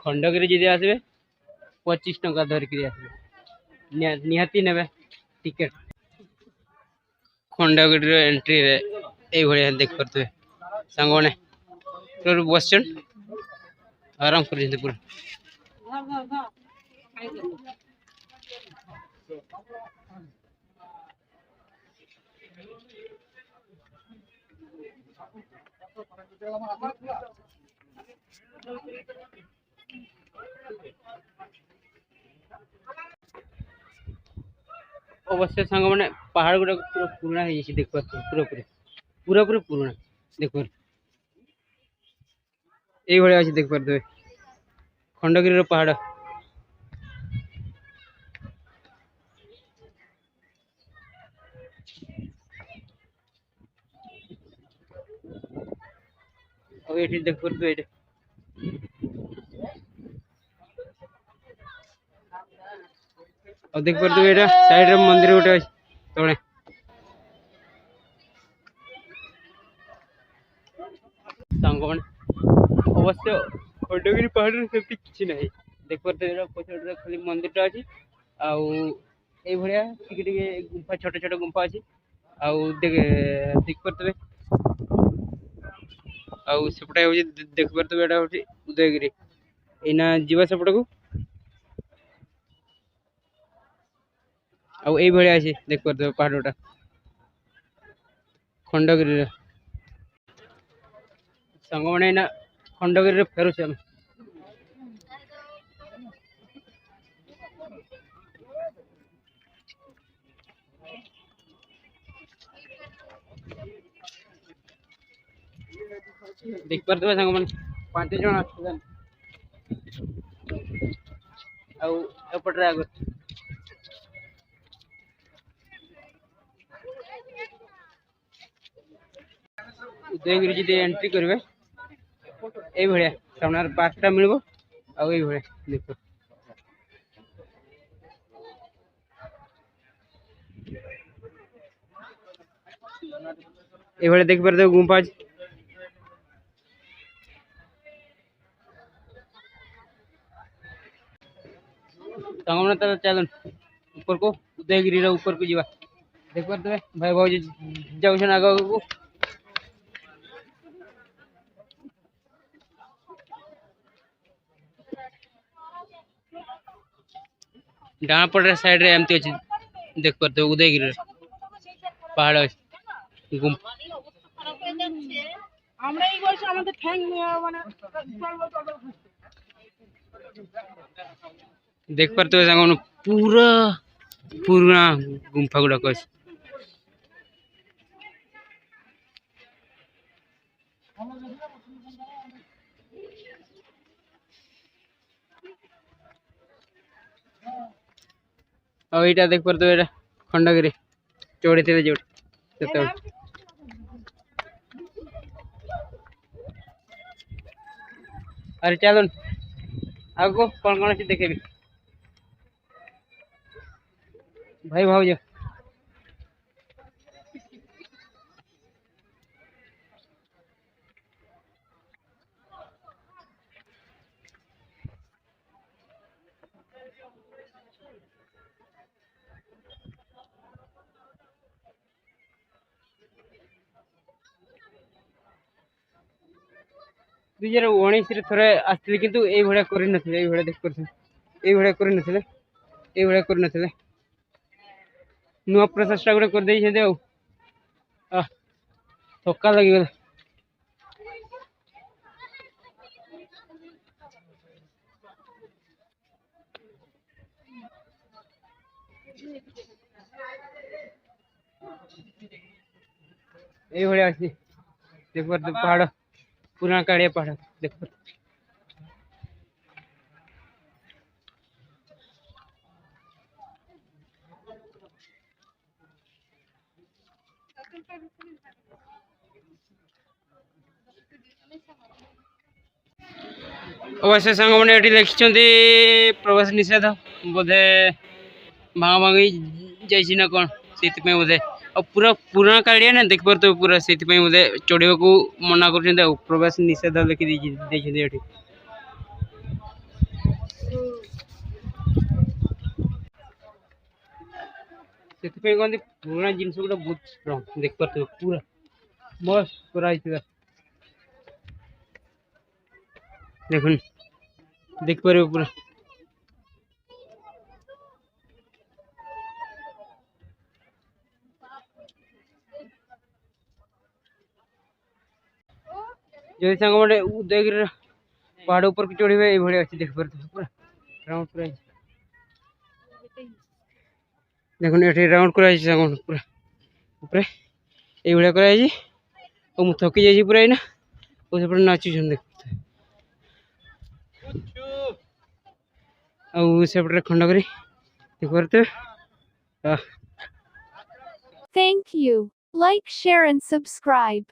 खंडगिरी जी आसबे 25 टंका धरिक आसबे निहाती ने टिकेट खंडगिरी एंट्री रे ए भलिया देख पारथबे सांग माने पूरा बस आराम कर पूरा अवश्य सांग मैंने पहाड़ गुड़ा पूरा पुराना है देख पारे पूरा पूरा पूरा पूरा पुराना देख पारे ये अच्छे देख पारे खंडगिरी पहाड़ ये देख पारे ये और देख पारे ये साइड रे मंदिर गोटे तले सांग अवश्य खंडगिरी पहाड़ से किसी ना देख पारे पछे खाली मंदिर अच्छी आउ भाया गुंफा छोट छोट गुंफा अच्छी आउ देख पारे आउ सेपटा देख पारे एटा हूँ उदयगिरी एना जीवा सेपट को आउ भाया अच्छे देख पारे पहाड़टा खंडगिरी सांग मैंने खंडगिरी फेरुचे आम देख पारे सांग मैंने 5 जन आपटे आग उदयगिरी जी एंट्री करेंगे ये भाया सामने पार्कटा मिल भाया देख ये भाया देख पारे गुंफा चलन ऊपर को उदयगिरी ऊपर को जीवा देख पारे भाई भाई जाऊन आग को डाण पटे साइड रे एमती अच्छी देख पारे उदयगिरी पहाड़ अच्छे गुंफा देख पारे सांग पूरा पुराना गुंफा गुड़ाक अच्छे और यहाँ देख पारे खंडगिरी चढ़ी थे जो अरे चलन आगो कौन कौन अच्छे देखे भाई भाज दुई 2019 थोड़े आसती कि भाया कर देख पारे नुआ प्रचेषा गोटे कर थका लगे ये भाया अच्छी देख पारे पहाड़ पुराना काड़िया पहाड़ देख पारे अवश्य सांग मैंने ये लिखिं प्रवेश निषेध बोधे भांगा भांगी जाना कौन से बोधे पूरा पुराना काड़िया ना देख पारे पूरा से बोधे चढ़ा को मना कर प्रवेश निषेध लिखी ସେଥିପାଇଁ କହନ୍ତି ପୁରୁଣା ଜିନିଷ ଗୁଡ଼ା ବହୁତ ଷ୍ଟ୍ରଙ୍ଗ ଦେଖିପାରୁଥିବ ପୁରା ମସ୍ତ କରାହେଇଥିବା ଦେଖୁନ ଦେଖିପାରିବ ପୁରା ଯଦି ସାଙ୍ଗମାନେ ଉଦୟଗିରିର ପାହାଡ଼ ଉପରକୁ ଚଢ଼ିବେ ଏଇଭଳିଆ ଅଛି ଦେଖିପାରୁଥିବ ପୁରା ରାଉଣ୍ଡ ପୁରା ଦେଖୁନ ଏଠି ରାଉଣ୍ଡ କରାଯାଇଛି ସାଙ୍ଗମାନେ ପୁରା ଉପରେ ଏଇଭଳିଆ କରାଯାଇଛି ଆଉ ମୁଁ ଥକି ଯାଇଛି ପୁରା ଏଇନା ଆଉ ସେପଟେ ନାଚୁଛନ୍ତି ଆଉ ସେପଟରେ ଖଣ୍ଡଗିରି ଦେଖିପାରୁଥିବେ Thank you. Like, share and subscribe.